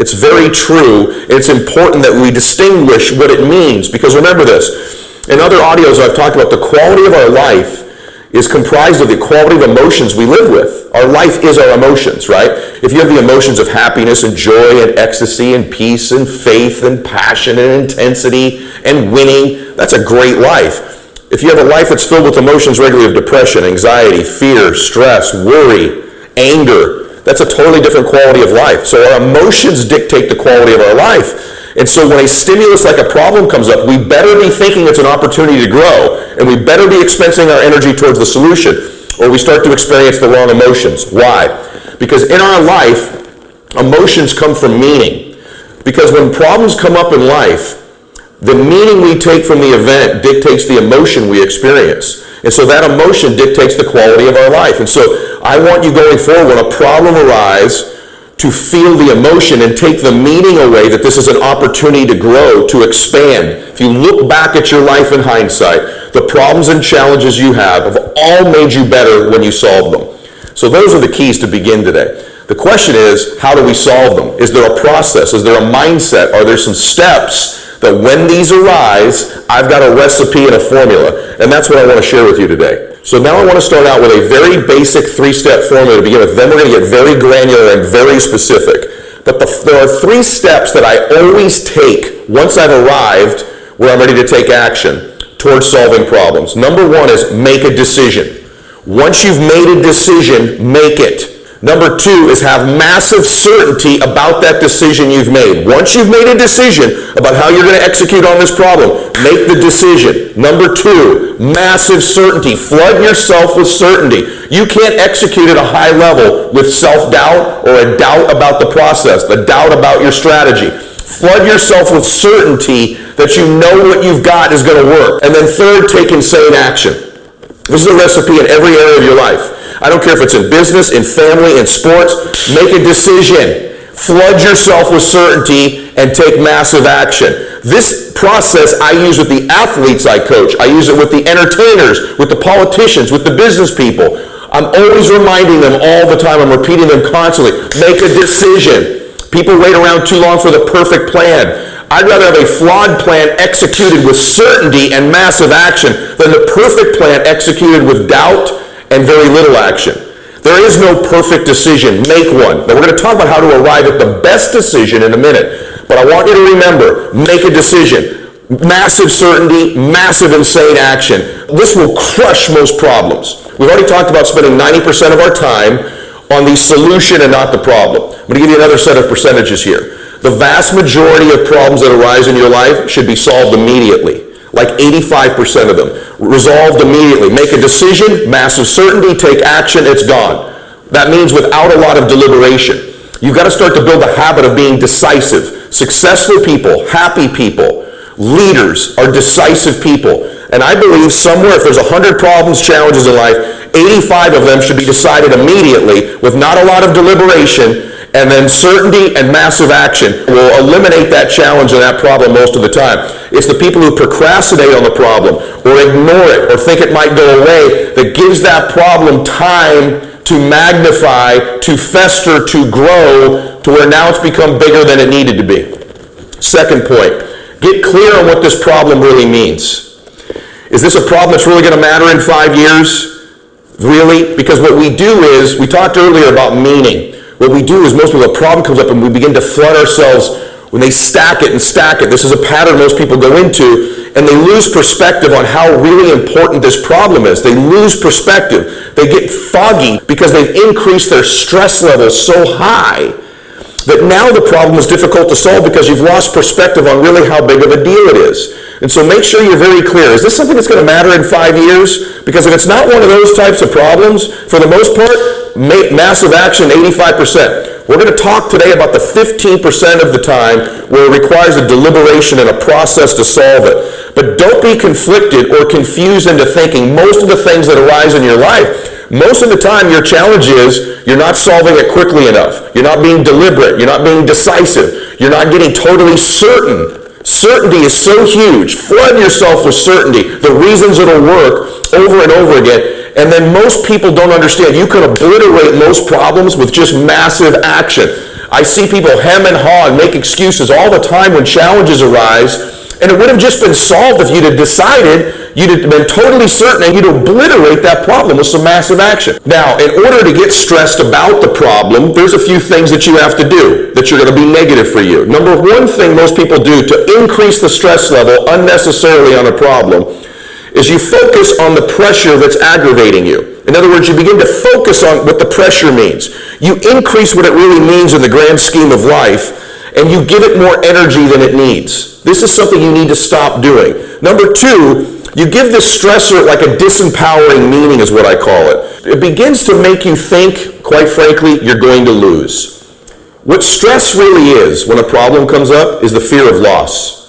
It's very true. It's important that we distinguish what it means, because remember this, in other audios I've talked about the quality of our life is comprised of the quality of emotions we live with. Our life is our emotions, right? If you have the emotions of happiness and joy and ecstasy and peace and faith and passion and intensity and winning, that's a great life. If you have a life that's filled with emotions regularly of depression, anxiety, fear, stress, worry, anger, that's a totally different quality of life. So our emotions dictate the quality of our life. And so when a stimulus like a problem comes up, we better be thinking it's an opportunity to grow, and we better be expensing our energy towards the solution, or we start to experience the wrong emotions. Why? Because in our life, emotions come from meaning. Because when problems come up in life, the meaning we take from the event dictates the emotion we experience. And so that emotion dictates the quality of our life. And so I want you going forward, when a problem arises, to feel the emotion and take the meaning away that this is an opportunity to grow, to expand. If you look back at your life in hindsight, the problems and challenges you have all made you better when you solved them. So those are the keys to begin today. The question is, how do we solve them? Is there a process? Is there a mindset? Are there some steps that when these arise, I've got a recipe and a formula? And that's what I want to share with you today. So now I want to start out with a very basic 3-step formula to begin with. Then we're going to get very granular and very specific. But there are 3 steps that I always take once I've arrived where I'm ready to take action towards solving problems. Number 1 is make a decision. Once you've made a decision, make it. Number 2 is have massive certainty about that decision you've made. Once you've made a decision about how you're going to execute on this problem, make the decision. Number 2, massive certainty. Flood yourself with certainty. You can't execute at a high level with self-doubt or a doubt about the process, the doubt about your strategy. Flood yourself with certainty that you know what you've got is going to work. And then 3rd, take insane action. This is a recipe in every area of your life. I don't care if it's in business, in family, in sports. Make a decision. Flood yourself with certainty and take massive action. This process I use with the athletes I coach. I use it with the entertainers, with the politicians, with the business people. I'm always reminding them all the time. I'm repeating them constantly. Make a decision. People wait around too long for the perfect plan. I'd rather have a flawed plan executed with certainty and massive action than the perfect plan executed with doubt and very little action. There is no perfect decision. Make one. Now we're going to talk about how to arrive at the best decision in a minute. But I want you to remember, make a decision. Massive certainty, massive insane action. This will crush most problems. We've already talked about spending 90% of our time on the solution and not the problem. I'm going to give you another set of percentages here. The vast majority of problems that arise in your life should be solved immediately. Like 85% of them. Resolved immediately. Make a decision, massive certainty, take action, it's gone. That means without a lot of deliberation. You've got to start to build a habit of being decisive. Successful people, happy people, leaders are decisive people. And I believe somewhere, if there's 100 problems, challenges in life, 85 of them should be decided immediately with not a lot of deliberation. And then certainty and massive action will eliminate that challenge and that problem most of the time. It's the people who procrastinate on the problem or ignore it or think it might go away that gives that problem time to magnify, to fester, to grow, to where now it's become bigger than it needed to be. Second point, get clear on what this problem really means. Is this a problem that's really going to matter in 5 years? Really? Because what we do is, we talked earlier about meaning. What we do is most people, a problem comes up and we begin to flood ourselves when they stack it and stack it. This is a pattern most people go into, and they lose perspective on how really important this problem is. They lose perspective. They get foggy because they've increased their stress levels so high that now the problem is difficult to solve because you've lost perspective on really how big of a deal it is. And so make sure you're very clear. Is this something that's going to matter in 5 years? Because if it's not one of those types of problems, for the most part, massive action, 85%. We're going to talk today about the 15% of the time where it requires a deliberation and a process to solve it. But don't be conflicted or confused into thinking most of the things that arise in your life, most of the time your challenge is you're not solving it quickly enough. You're not being deliberate. You're not being decisive. You're not getting totally certain. Certainty is so huge. Flood yourself with certainty, the reasons it'll work over and over again. And then most people don't understand. You can obliterate most problems with just massive action. I see people hem and haw and make excuses all the time when challenges arise, and it would have just been solved if you'd have decided, you'd have been totally certain, and you'd obliterate that problem with some massive action. Now, in order to get stressed about the problem, there's a few things that you have to do that you're going to be negative for you. Number one thing most people do to increase the stress level unnecessarily on a problem is you focus on the pressure that's aggravating you. In other words, you begin to focus on what the pressure means. You increase what it really means in the grand scheme of life, and you give it more energy than it needs. This is something you need to stop doing. Number two, you give this stressor like a disempowering meaning is what I call it. It begins to make you think, quite frankly, you're going to lose. What stress really is when a problem comes up is the fear of loss.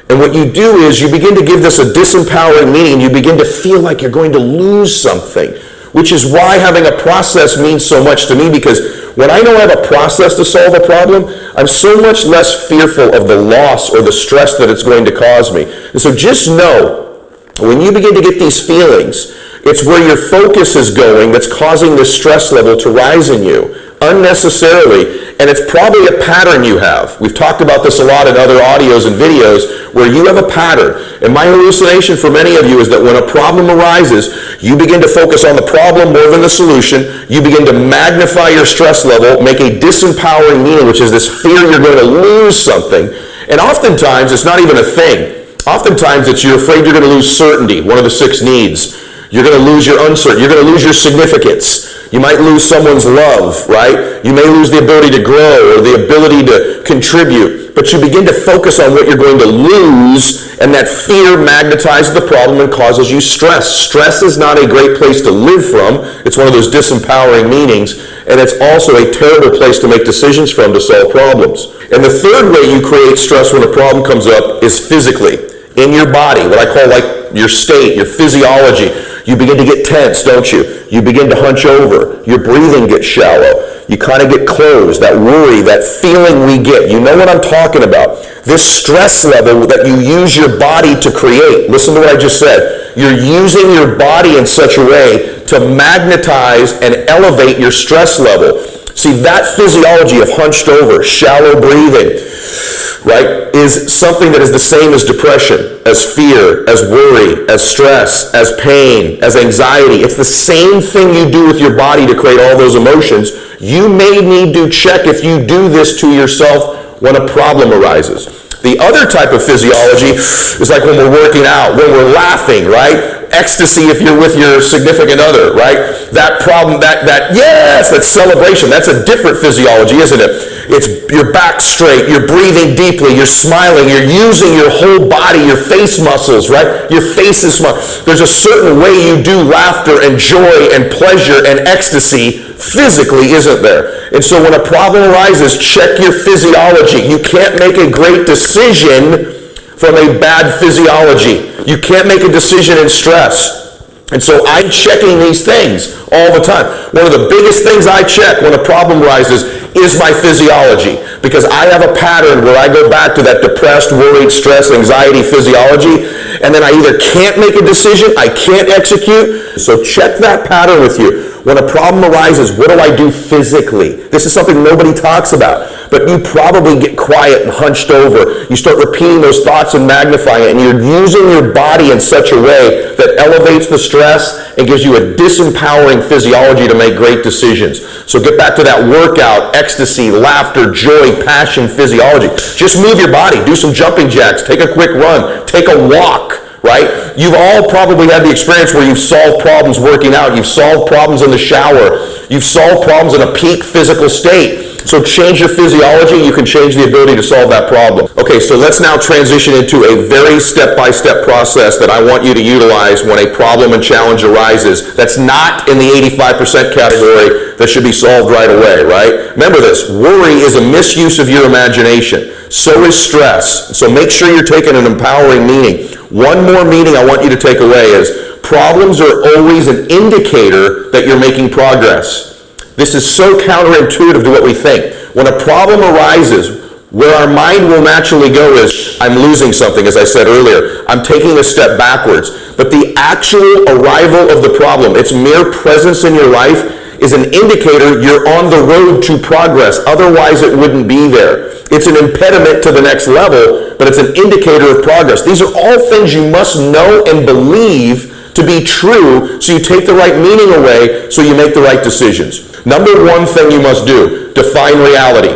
And what you do is you begin to give this a disempowering meaning, and you begin to feel like you're going to lose something, which is why having a process means so much to me, because when I know I have a process to solve a problem, I'm so much less fearful of the loss or the stress that it's going to cause me. And so just know, when you begin to get these feelings, it's where your focus is going that's causing this stress level to rise in you unnecessarily, and it's probably a pattern you have. We've talked about this a lot in other audios and videos where you have a pattern. And my hallucination for many of you is that when a problem arises, you begin to focus on the problem more than the solution. You begin to magnify your stress level, make a disempowering meaning, which is this fear you're going to lose something. And oftentimes, it's not even a thing. Oftentimes, it's you're afraid you're going to lose certainty, one of the 6 needs. You're going to lose your uncertainty. You're going to lose your significance. You might lose someone's love, right? You may lose the ability to grow or the ability to contribute. But you begin to focus on what you're going to lose, and that fear magnetizes the problem and causes you stress. Stress is not a great place to live from. It's one of those disempowering meanings, and it's also a terrible place to make decisions from to solve problems. And the third way you create stress when a problem comes up is physically, in your body, what I call like your state, your physiology. You begin to get tense, don't you? You begin to hunch over. Your breathing gets shallow. You kind of get closed, that worry, that feeling we get. You know what I'm talking about. This stress level that you use your body to create. Listen to what I just said. You're using your body in such a way to magnetize and elevate your stress level. See, that physiology of hunched over, shallow breathing, right, is something that is the same as depression, as fear, as worry, as stress, as pain, as anxiety. It's the same thing you do with your body to create all those emotions. You may need to check if you do this to yourself when a problem arises. The other type of physiology is like when we're working out, when we're laughing, right? Ecstasy if you're with your significant other, right? That problem, that celebration, that's a different physiology, isn't it? It's your back straight, you're breathing deeply, you're smiling, you're using your whole body, your face muscles, right? Your face is smart. There's a certain way you do laughter and joy and pleasure and ecstasy physically, isn't there? And so when a problem arises, check your physiology. You can't make a great decision from a bad physiology. You can't make a decision in stress. And so I'm checking these things all the time. One of the biggest things I check when a problem arises is my physiology, because I have a pattern where I go back to that depressed, worried, stress, anxiety physiology, and then I either can't make a decision, I can't execute. So check that pattern with you. When a problem arises, what do I do physically? This is something nobody talks about, but you probably get quiet and hunched over. You start repeating those thoughts and magnifying it, and you're using your body in such a way that elevates the stress and gives you a disempowering physiology to make great decisions. So get back to that workout, ecstasy, laughter, joy, passion, physiology. Just move your body. Do some jumping jacks. Take a quick run. Take a walk. Right? You've all probably had the experience where you've solved problems working out. You've solved problems in the shower. You've solved problems in a peak physical state. So change your physiology, you can change the ability to solve that problem. Okay, so let's now transition into a very step-by-step process that I want you to utilize when a problem and challenge arises that's not in the 85% category that should be solved right away, right? Remember this, worry is a misuse of your imagination. So is stress. So make sure you're taking an empowering meaning. One more meaning I want you to take away is problems are always an indicator that you're making progress. This is so counterintuitive to what we think. When a problem arises, where our mind will naturally go is, I'm losing something, as I said earlier. I'm taking a step backwards. But the actual arrival of the problem, its mere presence in your life, is an indicator you're on the road to progress. Otherwise, it wouldn't be there. It's an impediment to the next level, but it's an indicator of progress. These are all things you must know and believe to be true, so you take the right meaning away, so you make the right decisions. Number one thing you must do, define reality.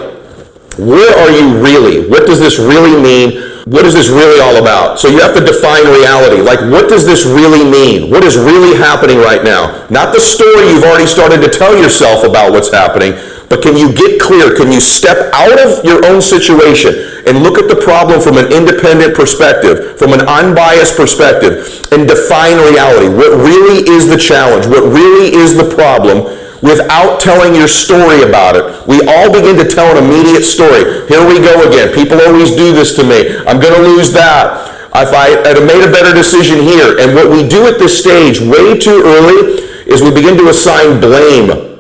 Where are you really? What does this really mean? What is this really all about? So you have to define reality. Like, what does this really mean? What is really happening right now? Not the story you've already started to tell yourself about what's happening, but can you get clear? Can you step out of your own situation and look at the problem from an independent perspective, from an unbiased perspective, and define reality? What really is the challenge? What really is the problem? Without telling your story about it. We all begin to tell an immediate story. Here we go again. People always do this to me. I'm going to lose that. If I had made a better decision here. And what we do at this stage way too early is we begin to assign blame.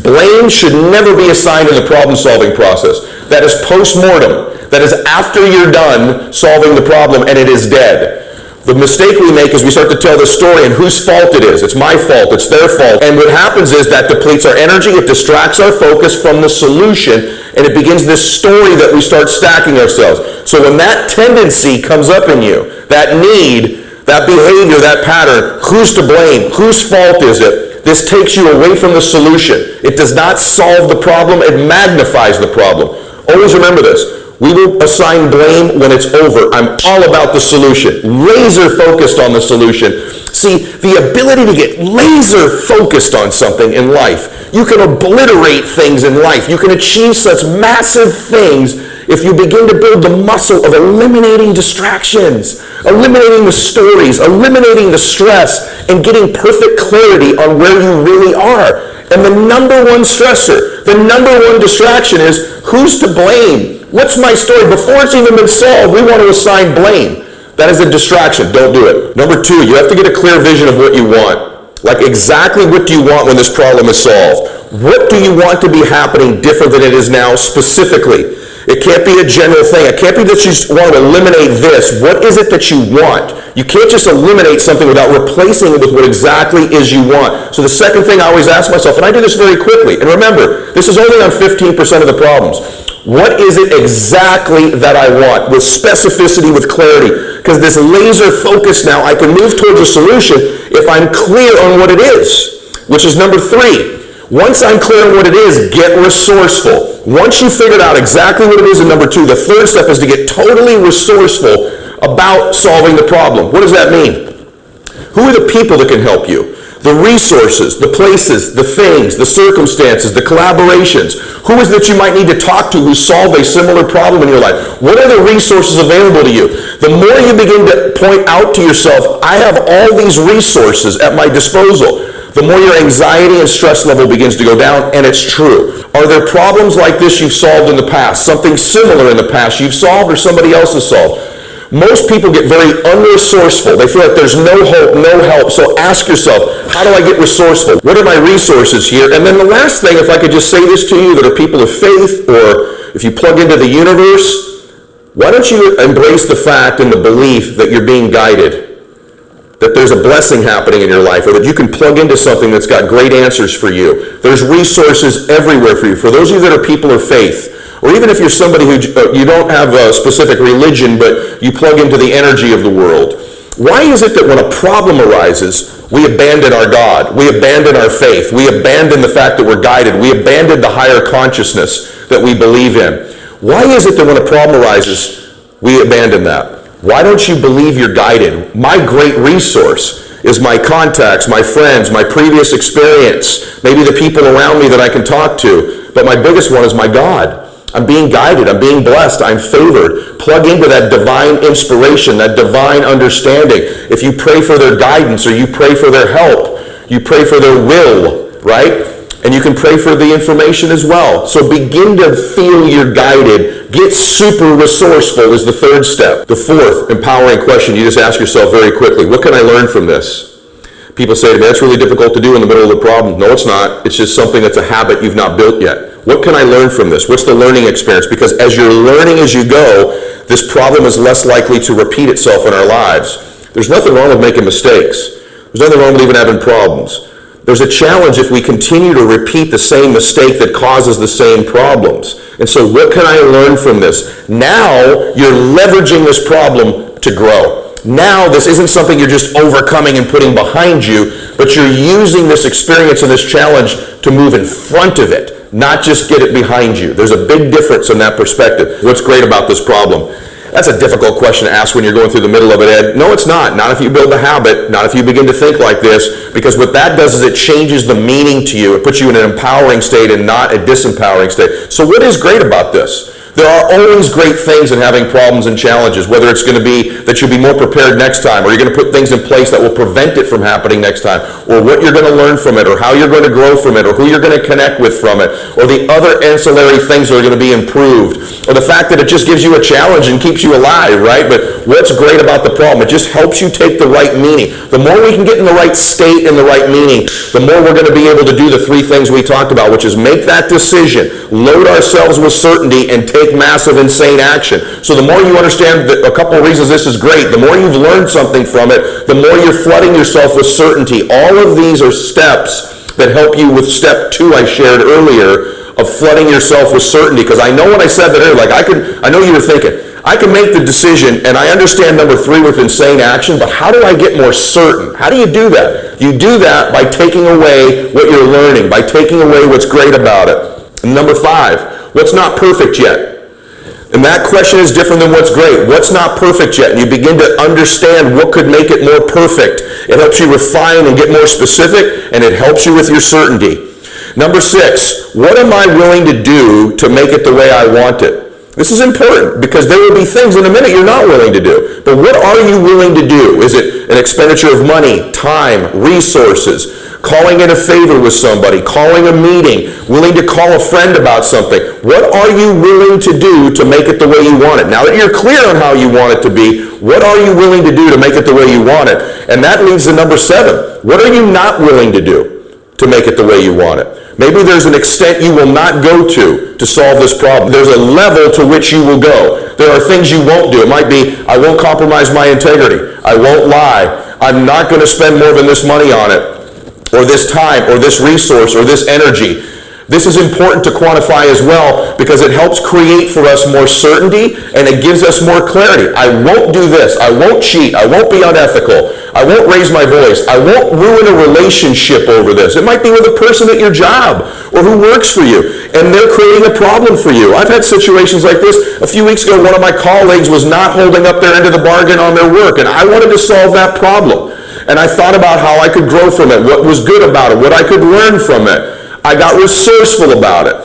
Blame should never be assigned in the problem-solving process. That is post-mortem. That is after you're done solving the problem and it is dead. The mistake we make is we start to tell the story and whose fault it is. It's my fault, it's their fault. And what happens is that depletes our energy, it distracts our focus from the solution, and it begins this story that we start stacking ourselves. So when that tendency comes up in you, that need, that behavior, that pattern, who's to blame? Whose fault is it? This takes you away from the solution. It does not solve the problem, it magnifies the problem. Always remember this. We will assign blame when it's over. I'm all about the solution. Laser focused on the solution. See, the ability to get laser focused on something in life. You can obliterate things in life. You can achieve such massive things if you begin to build the muscle of eliminating distractions, eliminating the stories, eliminating the stress, and getting perfect clarity on where you really are. And the number one stressor, the number one distraction is, who's to blame? What's my story? Before it's even been solved, we want to assign blame. That is a distraction. Don't do it. Number two, you have to get a clear vision of what you want. Like, exactly what do you want when this problem is solved? What do you want to be happening different than it is now specifically? It can't be a general thing. It can't be that you want to eliminate this. What is it that you want? You can't just eliminate something without replacing it with what exactly is you want. So the second thing I always ask myself, and I do this very quickly, and remember, this is only on 15% of the problems. What is it exactly that I want? With specificity, with clarity. Because this laser focus now, I can move towards a solution if I'm clear on what it is. Which is number three. Once I'm clear on what it is, get resourceful. Once you've figured out exactly what it is in number two, the third step is to get totally resourceful about solving the problem. What does that mean? Who are the people that can help you? The resources, the places, the things, the circumstances, the collaborations. Who is that you might need to talk to who solved a similar problem in your life? What are the resources available to you? The more you begin to point out to yourself, I have all these resources at my disposal, the more your anxiety and stress level begins to go down, and it's true. Are there problems like this you've solved in the past? Something similar in the past you've solved or somebody else has solved? Most people get very unresourceful. They feel like there's no hope, no help. So ask yourself, how do I get resourceful? What are my resources here? And then the last thing, if I could just say this to you that are people of faith, or if you plug into the universe, why don't you embrace the fact and the belief that you're being guided? That there's a blessing happening in your life, or that you can plug into something that's got great answers for you. There's resources everywhere for you. For those of you that are people of faith, or even if you're somebody who you don't have a specific religion, but you plug into the energy of the world, why is it that when a problem arises, we abandon our God, we abandon our faith, we abandon the fact that we're guided, we abandon the higher consciousness that we believe in? Why is it that when a problem arises, we abandon that? Why don't you believe you're guided? My great resource is my contacts, my friends, my previous experience, maybe the people around me that I can talk to, but my biggest one is my God. I'm being guided, I'm being blessed, I'm favored. Plug into that divine inspiration, that divine understanding. If you pray for their guidance, or you pray for their help, you pray for their will, right? And you can pray for the information as well. So begin to feel you're guided. Get super resourceful is the third step. The fourth empowering question you just ask yourself very quickly, what can I learn from this? People say to me, that's really difficult to do in the middle of the problem. No, it's not. It's just something that's a habit you've not built yet. What can I learn from this? What's the learning experience? Because as you're learning as you go, this problem is less likely to repeat itself in our lives. There's nothing wrong with making mistakes. There's nothing wrong with even having problems. There's a challenge if we continue to repeat the same mistake that causes the same problems. And so what can I learn from this? Now you're leveraging this problem to grow. Now this isn't something you're just overcoming and putting behind you, but you're using this experience and this challenge to move in front of it, not just get it behind you. There's a big difference in that perspective. What's great about this problem? That's a difficult question to ask when you're going through the middle of it, Ed. No, it's not. Not if you build a habit, not if you begin to think like this, because what that does is it changes the meaning to you. It puts you in an empowering state and not a disempowering state. So what is great about this? There are always great things in having problems and challenges, whether it's going to be that you'll be more prepared next time, or you're going to put things in place that will prevent it from happening next time, or what you're going to learn from it, or how you're going to grow from it, or who you're going to connect with from it, or the other ancillary things that are going to be improved, or the fact that it just gives you a challenge and keeps you alive, right? But what's great about the problem? It just helps you take the right meaning. The more we can get in the right state and the right meaning, the more we're going to be able to do the three things we talked about, which is make that decision, load ourselves with certainty, and take massive, insane action. So the more you understand that a couple of reasons this is great, the more you've learned something from it, the more you're flooding yourself with certainty. All of these are steps that help you with step 2 I shared earlier of flooding yourself with certainty. Because I know when I said that earlier, like I know you were thinking, I can make the decision, and I understand number 3 with insane action, but how do I get more certain? How do you do that? You do that by taking away what you're learning, by taking away what's great about it. And number 5, what's not perfect yet? And that question is different than what's great. What's not perfect yet? And you begin to understand what could make it more perfect. It helps you refine and get more specific, and it helps you with your certainty. Number 6, what am I willing to do to make it the way I want it? This is important because there will be things in a minute you're not willing to do. But what are you willing to do? Is it an expenditure of money, time, resources? Calling in a favor with somebody, calling a meeting, willing to call a friend about something. What are you willing to do to make it the way you want it? Now that you're clear on how you want it to be, what are you willing to do to make it the way you want it? And that leads to number 7. What are you not willing to do to make it the way you want it? Maybe there's an extent you will not go to solve this problem. There's a level to which you will go. There are things you won't do. It might be, I won't compromise my integrity. I won't lie. I'm not going to spend more than this money on it, or this time, or this resource, or this energy. This is important to quantify as well because it helps create for us more certainty and it gives us more clarity. I won't do this. I won't cheat. I won't be unethical. I won't raise my voice. I won't ruin a relationship over this. It might be with a person at your job or who works for you and they're creating a problem for you. I've had situations like this. A few weeks ago, one of my colleagues was not holding up their end of the bargain on their work, and I wanted to solve that problem. And I thought about how I could grow from it, what was good about it, what I could learn from it. I got resourceful about it.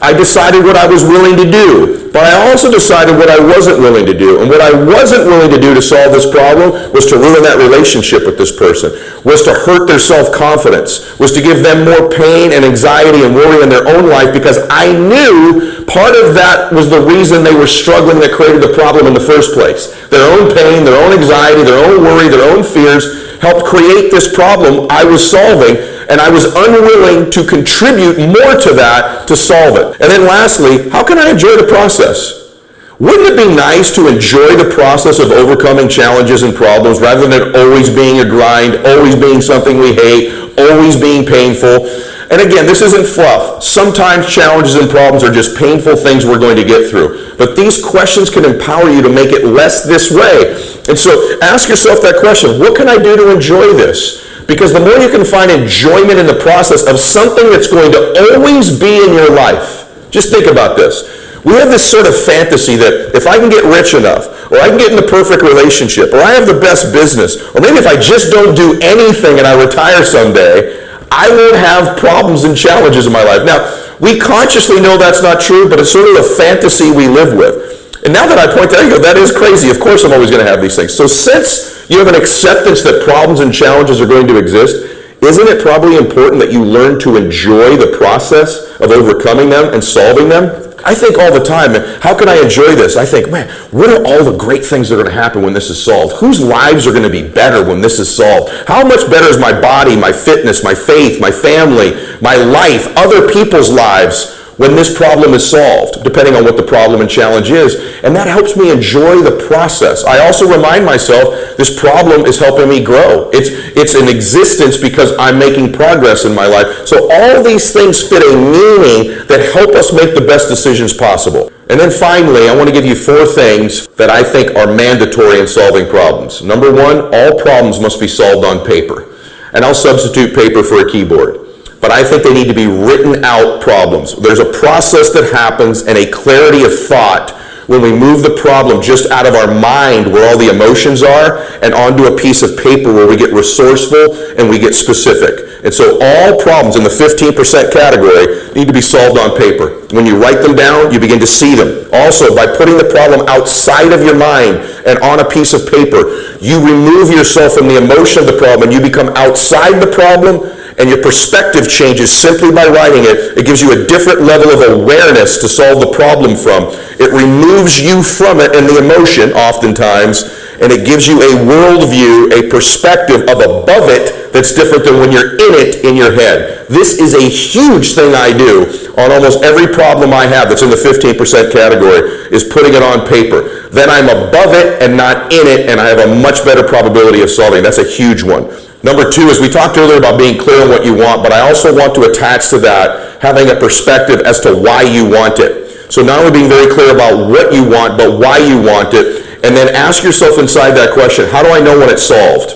I decided what I was willing to do, but I also decided what I wasn't willing to do. And what I wasn't willing to do to solve this problem was to ruin that relationship with this person, was to hurt their self-confidence, was to give them more pain and anxiety and worry in their own life because I knew part of that was the reason they were struggling that created the problem in the first place. Their own pain, their own anxiety, their own worry, their own fears helped create this problem I was solving, and I was unwilling to contribute more to that to solve it. And then lastly, how can I enjoy the process? Wouldn't it be nice to enjoy the process of overcoming challenges and problems rather than always being a grind, always being something we hate, always being painful? And again, this isn't fluff. Sometimes challenges and problems are just painful things we're going to get through. But these questions can empower you to make it less this way. And so ask yourself that question, what can I do to enjoy this? Because the more you can find enjoyment in the process of something that's going to always be in your life. Just think about this. We have this sort of fantasy that if I can get rich enough, or I can get in the perfect relationship, or I have the best business, or maybe if I just don't do anything and I retire someday, I won't have problems and challenges in my life. Now, we consciously know that's not true, but it's sort of a fantasy we live with. And now that I point that out, that is crazy. Of course I'm always going to have these things. So since you have an acceptance that problems and challenges are going to exist, isn't it probably important that you learn to enjoy the process of overcoming them and solving them? I think all the time, how can I enjoy this? I think, man, what are all the great things that are going to happen when this is solved? Whose lives are going to be better when this is solved? How much better is my body, my fitness, my faith, my family, my life, other people's lives when this problem is solved, depending on what the problem and challenge is. And that helps me enjoy the process. I also remind myself this problem is helping me grow. It's in existence because I'm making progress in my life. So all these things fit a meaning that help us make the best decisions possible. And then finally, I want to give you 4 things that I think are mandatory in solving problems. Number 1, all problems must be solved on paper. And I'll substitute paper for a keyboard. But I think they need to be written out problems. There's a process that happens and a clarity of thought when we move the problem just out of our mind where all the emotions are and onto a piece of paper where we get resourceful and we get specific. And so all problems in the 15% category need to be solved on paper. When you write them down, you begin to see them. Also, by putting the problem outside of your mind and on a piece of paper, you remove yourself from the emotion of the problem and you become outside the problem, and your perspective changes simply by writing it. It gives you a different level of awareness to solve the problem from. It removes you from it and the emotion oftentimes, and it gives you a worldview, a perspective of above it that's different than when you're in it in your head. This is a huge thing I do on almost every problem I have that's in the 15% category, is putting it on paper. Then I'm above it and not in it, and I have a much better probability of solving. That's a huge one. Number 2 is we talked earlier about being clear on what you want, but I also want to attach to that having a perspective as to why you want it. So not only being very clear about what you want, but why you want it, and then ask yourself inside that question, how do I know when it's solved?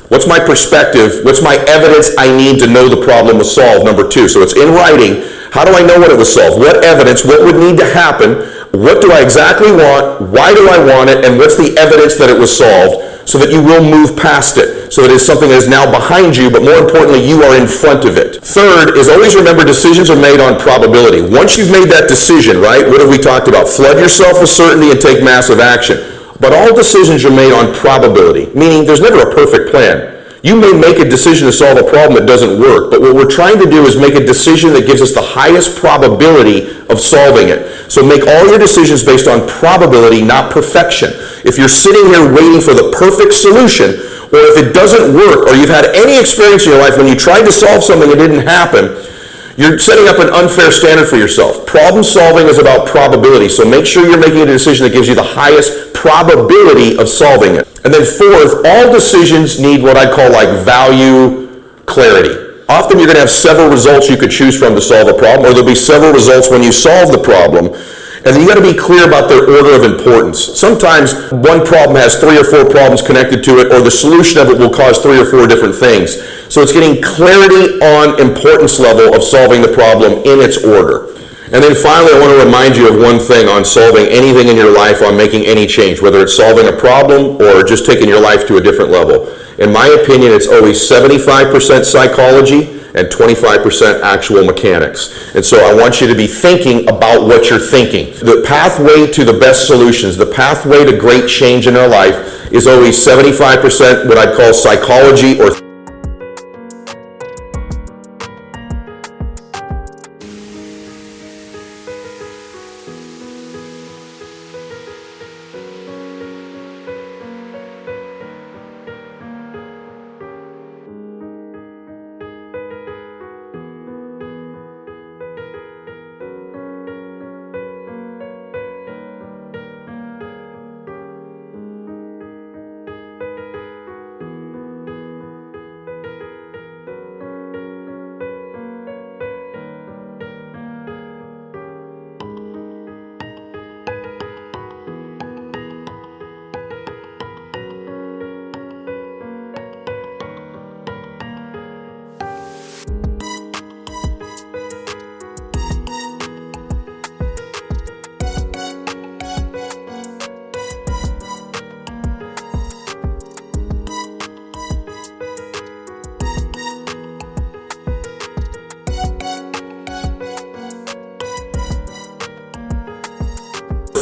What's my perspective? What's my evidence I need to know the problem was solved? Number 2. So it's in writing. How do I know when it was solved? What evidence? What would need to happen? What do I exactly want? Why do I want it? And what's the evidence that it was solved? So that you will move past it. So it is something that is now behind you, but more importantly, you are in front of it. Third is always remember decisions are made on probability. Once you've made that decision, right, what have we talked about? Flood yourself with certainty and take massive action. But all decisions are made on probability, meaning there's never a perfect plan. You may make a decision to solve a problem that doesn't work, but what we're trying to do is make a decision that gives us the highest probability of solving it. So make all your decisions based on probability, not perfection. If you're sitting here waiting for the perfect solution, or if it doesn't work, or you've had any experience in your life when you tried to solve something and it didn't happen, you're setting up an unfair standard for yourself. Problem solving is about probability, so make sure you're making a decision that gives you the highest probability of solving it. And then 4th, all decisions need what I call like value clarity. Often you're going to have several results you could choose from to solve a problem, or there'll be several results when you solve the problem. And then you got to be clear about their order of importance. Sometimes one problem has 3 or 4 problems connected to it, or the solution of it will cause 3 or 4 different things. So it's getting clarity on importance level of solving the problem in its order. And then finally, I want to remind you of one thing on solving anything in your life, on making any change, whether it's solving a problem or just taking your life to a different level. In my opinion, it's always 75% psychology and 25% actual mechanics. And so I want you to be thinking about what you're thinking. The pathway to the best solutions, the pathway to great change in our life is always 75% what I'd call psychology or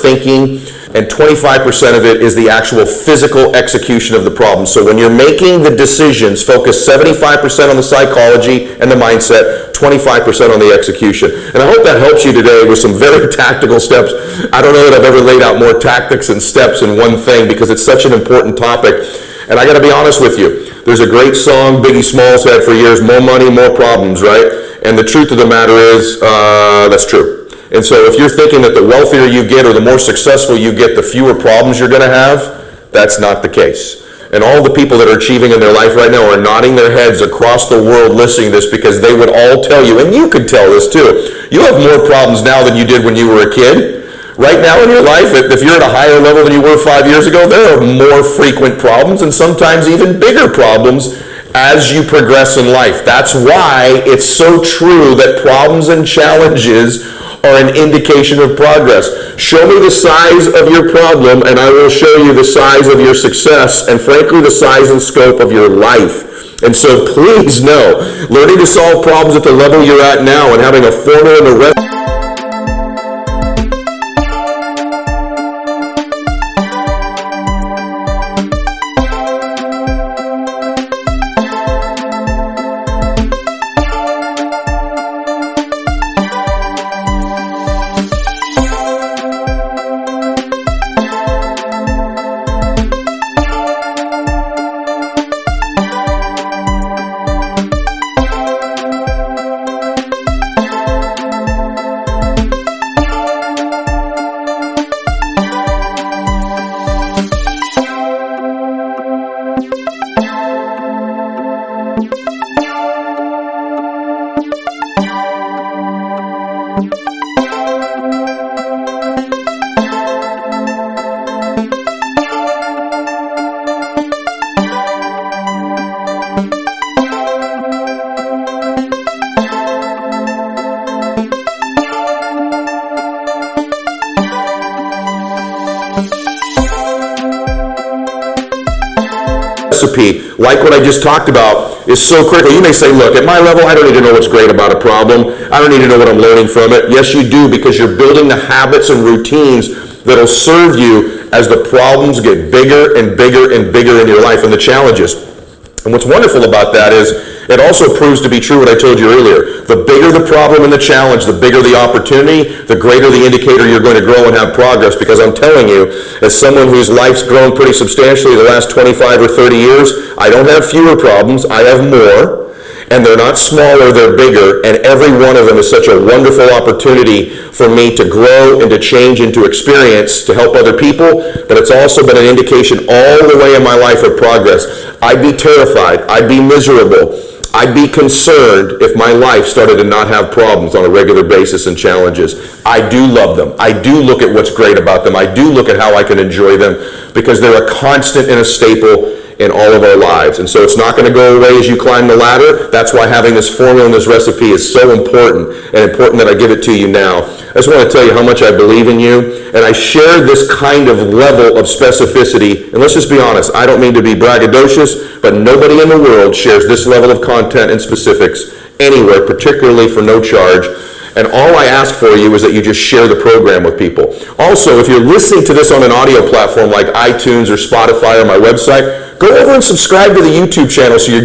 thinking, and 25% of it is the actual physical execution of the problem. So when you're making the decisions, focus 75% on the psychology and the mindset, 25% on the execution. And I hope that helps you today with some very tactical steps. I don't know that I've ever laid out more tactics and steps in one thing because it's such an important topic. And I got to be honest with you. There's a great song Biggie Smalls had for years, more money, more problems, right? And the truth of the matter is, that's true. And so if you're thinking that the wealthier you get or the more successful you get, the fewer problems you're going to have, that's not the case. And all the people that are achieving in their life right now are nodding their heads across the world listening to this, because they would all tell you, and you could tell this too, you have more problems now than you did when you were a kid. Right now in your life, if you're at a higher level than you were 5 years ago, there are more frequent problems and sometimes even bigger problems as you progress in life. That's why it's so true that problems and challenges are an indication of progress. Show me the size of your problem and I will show you the size of your success, and frankly the size and scope of your life. And so please know, learning to solve problems at the level you're at now and having a formula and a recipe like what I just talked about is so critical. You may say, look, at my level, I don't need to know what's great about a problem. I don't need to know what I'm learning from it. Yes, you do, because you're building the habits and routines that'll serve you as the problems get bigger and bigger and bigger in your life and the challenges. And what's wonderful about that is it also proves to be true what I told you earlier. The bigger the problem and the challenge, the bigger the opportunity, the greater the indicator you're going to grow and have progress. Because I'm telling you, as someone whose life's grown pretty substantially the last 25 or 30 years, I don't have fewer problems, I have more. And they're not smaller, they're bigger, and every one of them is such a wonderful opportunity for me to grow and to change and to experience, to help other people, but it's also been an indication all the way in my life of progress. I'd be terrified, I'd be miserable, I'd be concerned if my life started to not have problems on a regular basis and challenges. I do love them. I do look at what's great about them. I do look at how I can enjoy them, because they're a constant and a staple in all of our lives. And so it's not going to go away as you climb the ladder. That's why having this formula and this recipe is so important, and important that I give it to you now. I just want to tell you how much I believe in you, and I share this kind of level of specificity. And let's just be honest, I don't mean to be braggadocious, but nobody in the world shares this level of content and specifics anywhere, particularly for no charge. And all I ask for you is that you just share the program with people. Also, if you're listening to this on an audio platform like iTunes or Spotify or my website, go over and subscribe to the YouTube channel so you're